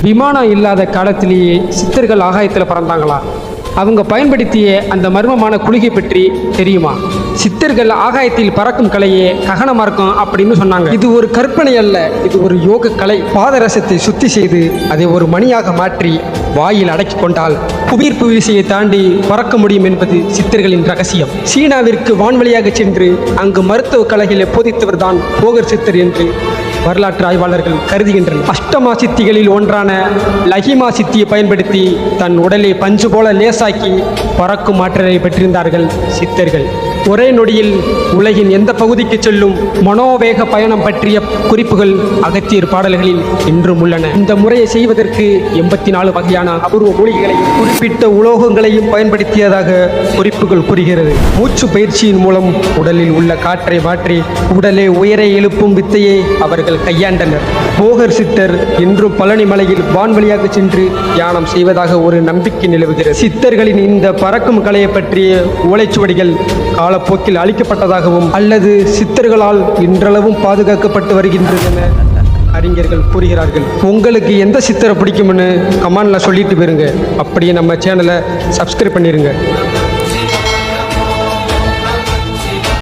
விமானம் இல்லாத காலத்திலேயே சித்தர்கள் ஆகாயத்தில் பறந்தாங்களா? அவங்க பயன்படுத்திய அந்த மர்மமான குளிகை பற்றி தெரியுமா? சித்தர்கள் ஆகாயத்தில் பறக்கும் கலையே ககன மார்க்கம் அப்படின்னு சொன்னாங்க. இது ஒரு கற்பனை அல்ல, இது ஒரு யோக கலை. பாதரசத்தை சுத்தி செய்து அதை ஒரு மணியாக மாற்றி வாயில் அடக்கி கொண்டால் புவியீர்ப்பு விசையை தாண்டி பறக்க முடியும் என்பது சித்தர்களின் ரகசியம். சீனாவிற்கு வான்வழியாக சென்று அங்கு மருத்துவ கலைகளை போதித்தவர் தான் போகர் சித்தர் என்று வரலாற்று ஆய்வாளர்கள் கருதுகின்றனர். அஷ்டமா சித்திகளில் ஒன்றான லஹிமா சித்தியை பயன்படுத்தி தன் உடலை பஞ்சு போல லேசாக்கி பறக்கும் ஆற்றலை பெற்றிருந்தார்கள் சித்தர்கள். ஒரே நொடியில் உலகின் எந்த பகுதிக்கு செல்லும் மனோவேக பயணம் பற்றிய குறிப்புகள் அகத்தியர் பாடல்களில் இன்றும் உள்ளன. இந்த முறையை செய்வதற்கு 84 வகையான அபூர்வ மூலிகைகளையும் குறிப்பிட்ட உலோகங்களையும் பயன்படுத்தியதாக குறிப்புகள் கூறுகிறது. மூச்சு பயிற்சியின் மூலம் உடலில் உள்ள காற்றை மாற்றி உடலை உயர எழுப்பும் வித்தையை அவர்கள் கையாண்டனர். போகர் சித்தர் இன்றும் பழனி மலையில் வான்வழியாக சென்று தியானம் செய்வதாக ஒரு நம்பிக்கை நிலவுகிறது. சித்தர்களின் இந்த பறக்கும் கலையை பற்றிய ஓலைச்சுவடிகள் காலப்போக்கில் அழிக்கப்பட்டதாகவும் அல்லது சித்தர்களால் இன்றளவும் பாதுகாக்கப்பட்டு வருகின்றது என அறிஞர்கள் கூறுகிறார்கள். உங்களுக்கு எந்த சித்தரை பிடிக்கும்னு கமெண்ட்ல சொல்லிட்டு போயிருங்க. அப்படியே நம்ம சேனலை சப்ஸ்கிரைப் பண்ணிருங்க.